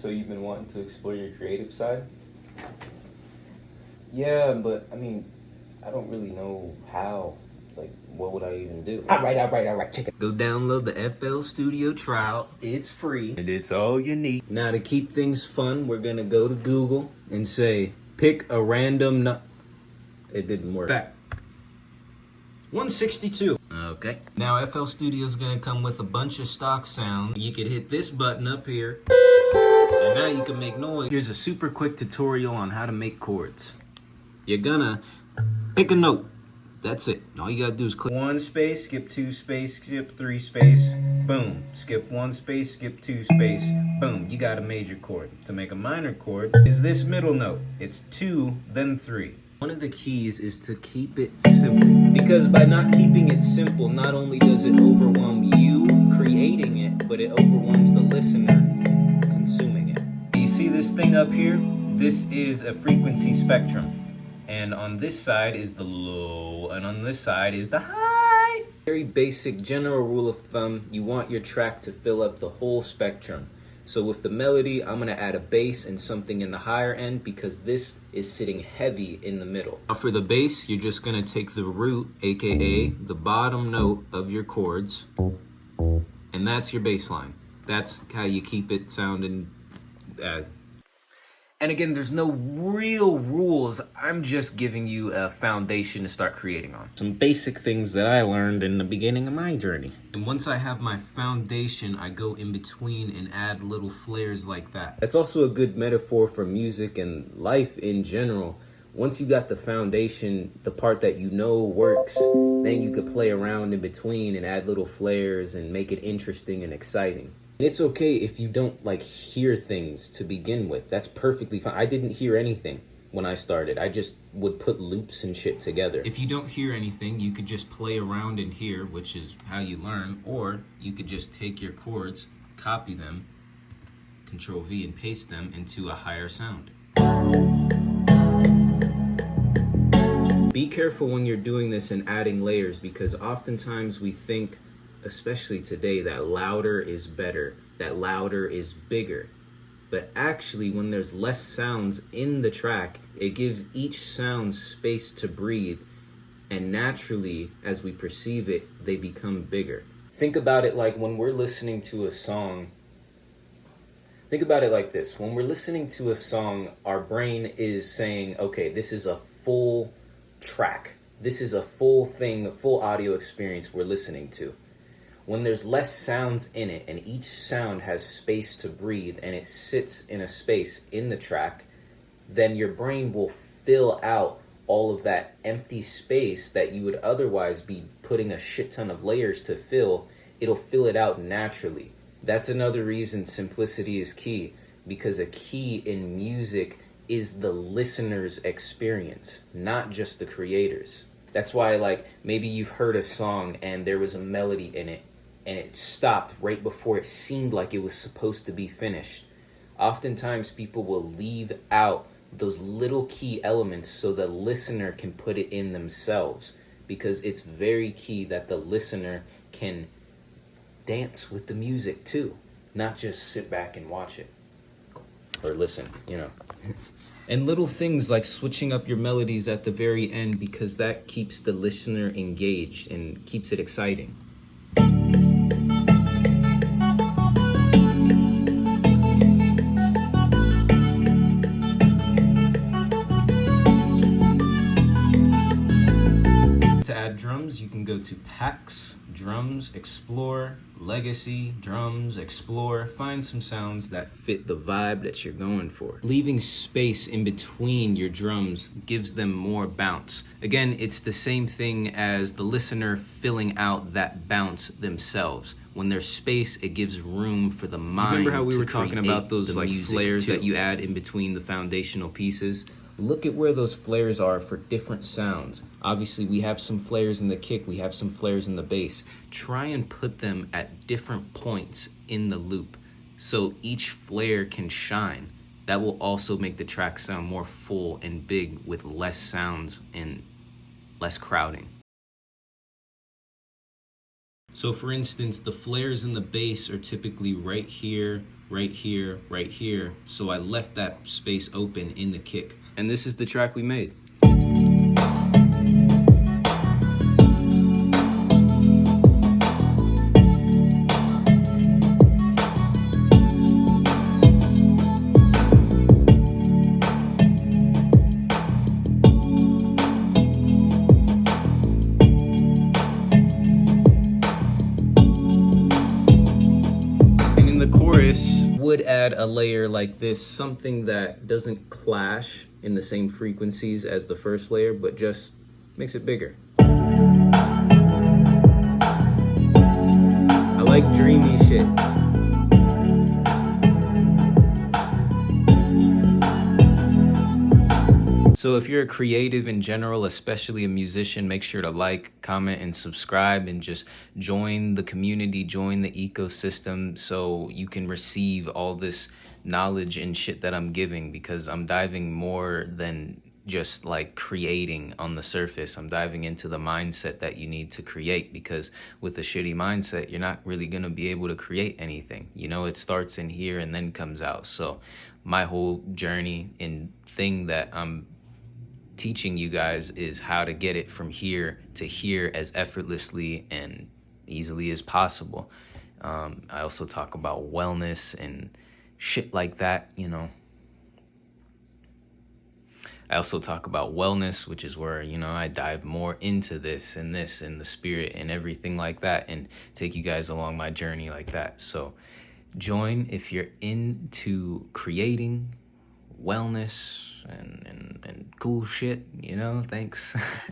So you've been wanting to explore your creative side? Yeah, but I mean, I don't really know how. Like, what would I even do? All right, check it. Go download the FL Studio trial. It's free. And it's all you need. Now, to keep things fun, we're gonna go to Google and say, pick a random It didn't work. That. 162. Okay. Now, FL Studio is gonna come with a bunch of stock sound. You could hit this button up here. And now you can make noise. Here's a super quick tutorial on how to make chords. You're gonna pick a note. That's it. All you gotta do is click 1 space, skip 2 space, skip 3 space, boom. Skip 1 space, skip 2 space, boom. You got a major chord. To make a minor chord is this middle note. It's 2, then 3. One of the keys is to keep it simple. Because by not keeping it simple, not only does it overwhelm you creating it, but it overwhelms the listener consuming it. You see this thing up here? This is a frequency spectrum. And on this side is the low, and on this side is the high. Very basic general rule of thumb, you want your track to fill up the whole spectrum. So with the melody, I'm gonna add a bass and something in the higher end because this is sitting heavy in the middle. Now for the bass, you're just gonna take the root, AKA the bottom note of your chords, and that's your bass line. That's how you keep it sounding. And again, there's no real rules. I'm just giving you a foundation to start creating on. Some basic things that I learned in the beginning of my journey. And once I have my foundation, I go in between and add little flares like that. That's also a good metaphor for music and life in general. Once you got the foundation, the part that you know works, then you could play around in between and add little flares and make it interesting and exciting. It's okay if you don't like hear things to begin with. That's perfectly fine. I didn't hear anything when I started. I just would put loops and shit together. If you don't hear anything, you could just play around in here, which is how you learn, or you could just take your chords, copy them, Control V and paste them into a higher sound. Be careful when you're doing this and adding layers because oftentimes we think, especially today, that louder is better, that louder is bigger. But actually, when there's less sounds in the track, it gives each sound space to breathe, and naturally, as we perceive it, they become bigger. Think about it like when we're listening to a song. Think about it like this. When we're listening to a song, our brain is saying, okay, this is a full track. This is a full thing, a full audio experience we're listening to. When there's less sounds in it and each sound has space to breathe and it sits in a space in the track, then your brain will fill out all of that empty space that you would otherwise be putting a shit ton of layers to fill. It'll fill it out naturally. That's another reason simplicity is key, because a key in music is the listener's experience, not just the creator's. That's why, like, maybe you've heard a song and there was a melody in it and it stopped right before it seemed like it was supposed to be finished. Oftentimes people will leave out those little key elements so the listener can put it in themselves, because it's very key that the listener can dance with the music too, not just sit back and watch it or listen, you know. And little things like switching up your melodies at the very end, because that keeps the listener engaged and keeps it exciting. To add drums, you can go to Packs, Drums, Explore, Legacy, Drums, Explore. Find some sounds that fit the vibe that you're going for. Leaving space in between your drums gives them more bounce. Again, it's the same thing as the listener filling out that bounce themselves. When there's space, it gives room for the mind. Remember how we were talking about those like flares that you add in between the foundational pieces? Look at where those flares are for different sounds. Obviously, we have some flares in the kick, we have some flares in the bass. Try and put them at different points in the loop so each flare can shine. That will also make the track sound more full and big with less sounds and less crowding. So for instance, the flares in the bass are typically right here, right here, right here. So I left that space open in the kick. And this is the track we made. Would add a layer like this, something that doesn't clash in the same frequencies as the first layer, but just makes it bigger. I like dreamy shit. So if you're a creative in general, especially a musician, make sure to like, comment, and subscribe, and just join the community, join the ecosystem, so you can receive all this knowledge and shit that I'm giving, because I'm diving more than just like creating on the surface. I'm diving into the mindset that you need to create, because with a shitty mindset, you're not really going to be able to create anything. You know, it starts in here and then comes out. So my whole journey and thing that I'm teaching you guys is how to get it from here to here as effortlessly and easily as possible. I also talk about wellness and shit like that, you know. I also talk about wellness, which is where, you know, I dive more into this and the spirit and everything like that, and take you guys along my journey like that. So join if you're into creating wellness and cool shit, you know. Thanks.